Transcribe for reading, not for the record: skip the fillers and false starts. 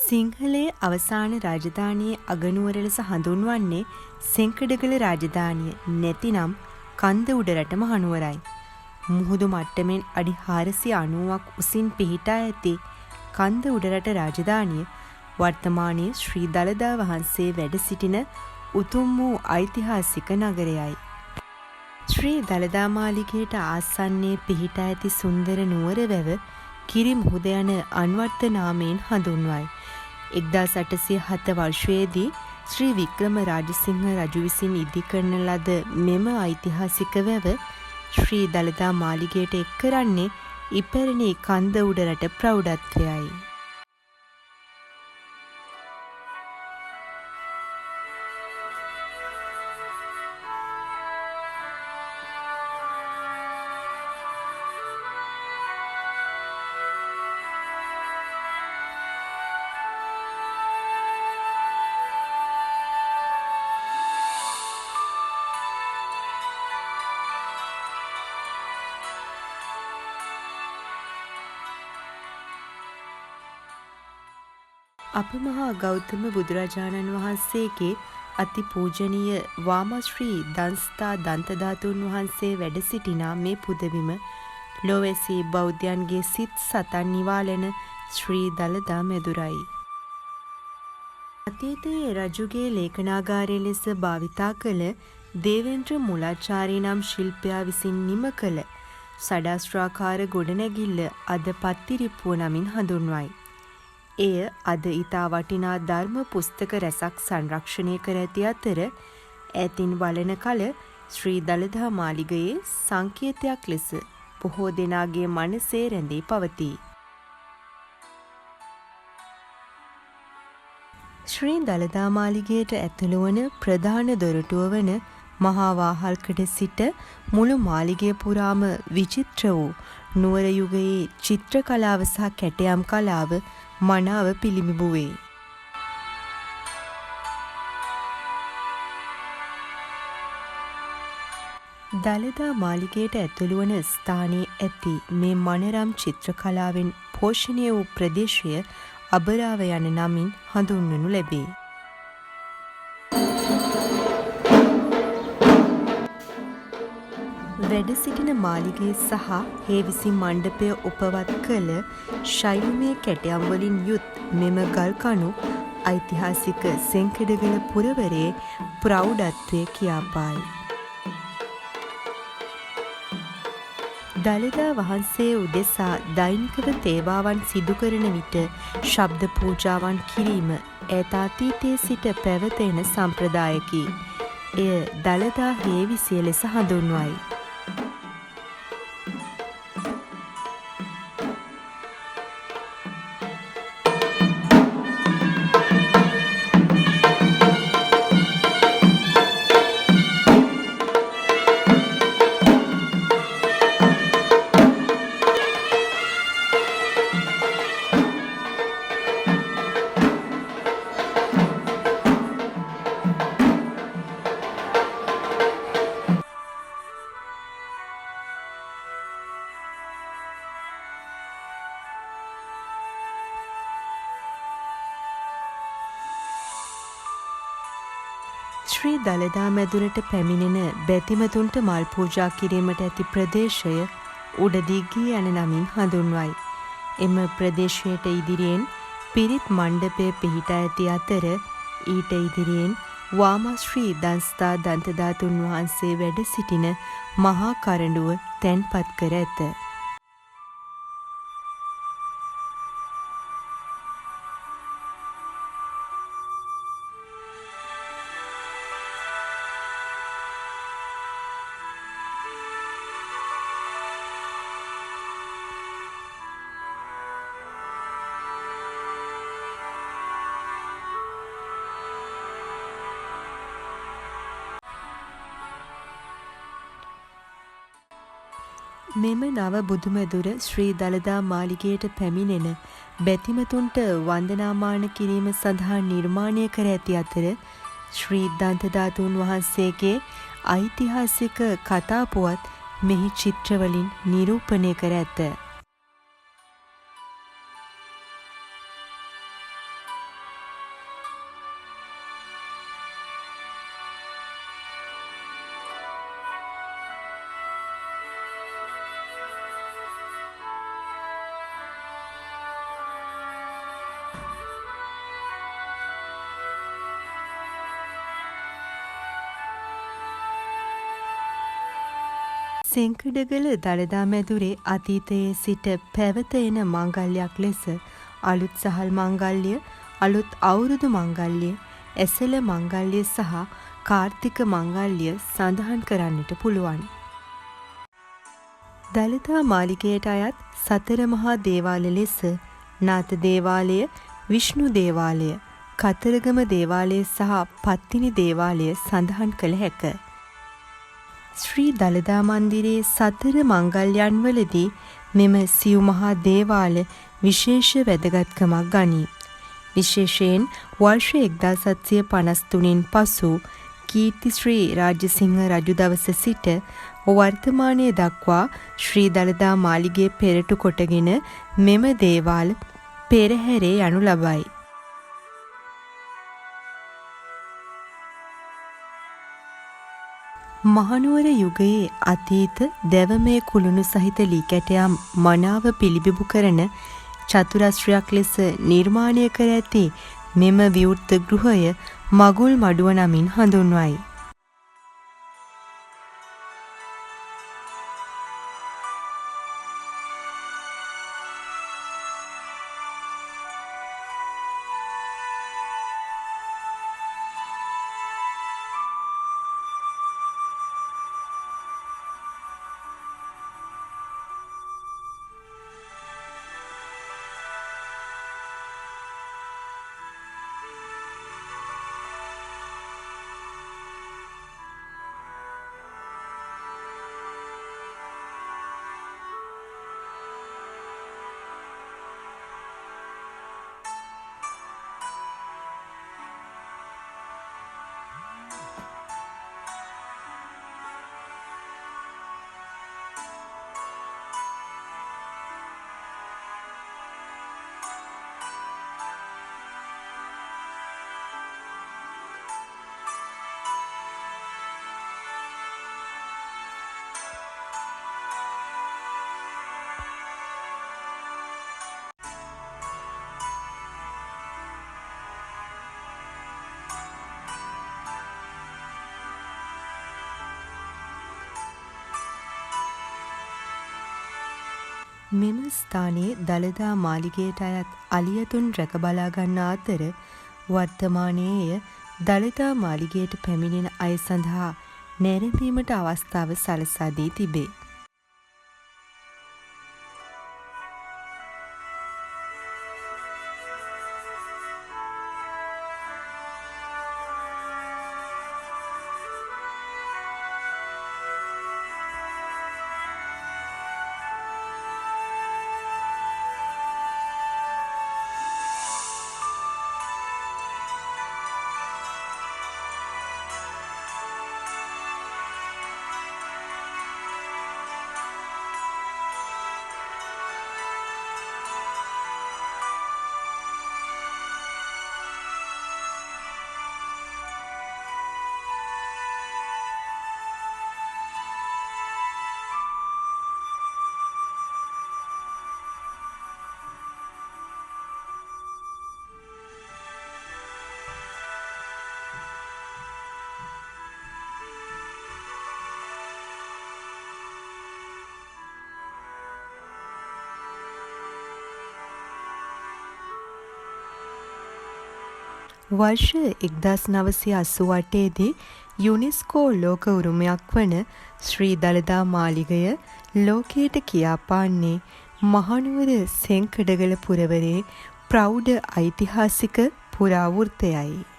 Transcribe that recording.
සිංහලයේ අවසාන රාජධානියේ අගනුවර ලෙස හඳුන්වන්නේ සෙංකඩගල රාජධානිය නැතිනම් කන්දඋඩරට මහනුවරයි. මුහුදු මට්ටමින් අඩි 490ක් උසින් පිහිටා ඇති කන්දඋඩරට රාජධානිය වර්තමානයේ ශ්‍රී දළදා වහන්සේ වැඩ සිටින උතුම් වූ ඓතිහාසික නගරයයි. ශ්‍රී දළදා මාලිගයට ආසන්නයේ පිහිටා ඇති සුන්දර නුවර වැව කිරි මුහුද යන අන්වර්ථ නාමයෙන් හඳුන්වයි. 1807 වර්ෂයේදී ශ්‍රී වික්‍රම රාජසිංහ රජු විසින් ඉදි කරන ලද මෙම ඓතිහාසික වැව ශ්‍රී දළදා මාලිගයට එක් කරන්නේ ඉපැරණි කන්දඋඩරට ප්‍රෞಢත්වයයි. අප මහා ගෞතම බුදුරජාණන් වහන්සේගේ අති පූජනීය වාමශ්‍රී දන්ස්ථා දන්තධාතුන් වහන්සේ වැඩ සිටිනා මේ පුදබිම ලොවැසි බෞද්ධයන්ගේ සිත් සතන් නිවාලන ශ්‍රී දළදා මැදුරයි. අතීතයේ රජුගේ ලේඛනාගාරය ලෙස භාවිතා කළ දේවේන්ද්‍ර මුලාචාරී නම් ශිල්පියා විසින් නිම කළ සඩස්ත්‍රාකාර ගොඩනැගිල්ල අද පත්තිරිප්පුව නමින් හඳුන්වයි. එය අද ඉතා වටිනා ධර්ම පුස්තක රැසක් සංරක්ෂණය කර ඇති අතර ඈතින් බලන කල ශ්‍රී දළදා මාලිගයේ සංකේතයක් ලෙස බොහෝ දෙනාගේ මනසේ රැඳී පවතී. ශ්‍රී දළදා මාලිගයට ඇතුළු වන ප්‍රධාන දොරටුව වන මහා වාහල්කඩ සිට මුළු මාලිගය පුරාම විචිත්‍ර වූ නුවර යුගයේ චිත්‍ර කලාව සහ කැටයම් කලාව මනාව පිළිඹු වේ. දළදා මාලිගයට ඇතුළු වන ස්ථානයේ ඇති මේ මනරම් චිත්‍ර කලාවෙන් පෝෂණය වූ ප්‍රදේශය අබරාව යන නමින් හඳුන්වනු ලැබේ. වැඩ සිටින මාලිගය සහ හේවිසි මණ්ඩපය උපවත් කළ ශෛලමය කැටයම් වලින් යුත් මෙම ගල්කණු ඓතිහාසික සෙංකඩගල පුරවරයේ ප්‍රෞಢත්වය කියාපායි. දළදා වහන්සේ උදෙසා දෛනිකව තේවාවන් සිදු කරන විට ශබ්ද පූජාවන් කිරීම ඈත අතීතයේ සිට පැවත එන සම්ප්‍රදායකි. එය දළදා හේවිසිය ලෙස හඳුන්වයි. ශ්‍රී දළදා මැදුරට පැමිණෙන බැතිමතුන්ට මල් පූජා කිරීමට ඇති ප්‍රදේශය උඩදිග්ගිය යන නමින් හඳුන්වයි. එම ප්‍රදේශයට ඉදිරියෙන් පිරිත් මණ්ඩපය පිහිටා ඇති අතර ඊට ඉදිරියෙන් වාමශ්‍රී දන්ස්ථා දන්තධාතුන් වහන්සේ වැඩ සිටින මහා කරඬුව තැන්පත් කර ඇත. මෙම නව බුදුමැදුර ශ්‍රී දළදා මාලිගයට පැමිණෙන බැතිමතුන්ට වන්දනාමාන කිරීම සඳහා නිර්මාණය කර ඇති අතර ශ්‍රී දන්තධාතුන් වහන්සේගේ ඓතිහාසික කතා පුවත් මෙහි චිත්‍රවලින් නිරූපණය කර ඇත. සෙංකඩගල දළදා මැදුරේ අතීතයේ සිට පැවත එන මංගල්‍යයක් ලෙස අලුත් සහල් මංගල්‍ය, අලුත් අවුරුදු මංගල්‍ය, ඇසළ මංගල්‍ය සහ කාර්තික මංගල්‍ය සඳහන් කරන්නට පුළුවන්. දළදා මාලිගයට අයත් සතර මහා දේවාල ලෙස නාථ දේවාලය, විෂ්ණු දේවාලය, කතරගම දේවාලය සහ පත්තිනි දේවාලය සඳහන් කළ හැක. ශ්‍රී දළදා මන්දිරයේ සතර මංගල්‍යයන් වලදී මෙම සිව් මහා දේවාල විශේෂ වැදගත්කමක් ගනී. විශේෂයෙන් වර්ෂ 1753න් පසු කීර්ති ශ්‍රී රාජසිංහ රජු දවස සිට වර්තමානයේ දක්වා ශ්‍රී දළදා මාලිගය පෙරටු කොටගෙන මෙම දේවාල පෙරහැරේ යනු ලබයි. මහනුවර යුගයේ අතීත දැවමය කුළුණු සහිත ලී කැටයම් මනාව පිළිබිඹු කරන චතුරස්‍රයක් ලෙස නිර්මාණය කර ඇති මෙම විවෘත ගෘහය මගුල් මඩුව නමින් හඳුන්වයි. මෙම ස්ථානයේ දළදා මාලිගයට අයත් අලියතුන් රැක බලා ගන්නා අතර වර්තමානයේ එය දළදා මාලිගයට පැමිණෙන අය සඳහා නැරඹීමට අවස්ථාව සලසා දී තිබේ. වර්ෂ 1988 දී යුනෙස්කෝ ලෝක උරුමයක් වන ශ්‍රී දළදා මාලිගය ලෝකයට කියාපාන්නේ මහනුවර සෙංකඩගල පුරවරේ ප්‍රෞಢ ඓතිහාසික පුරාවෘත්තයයි.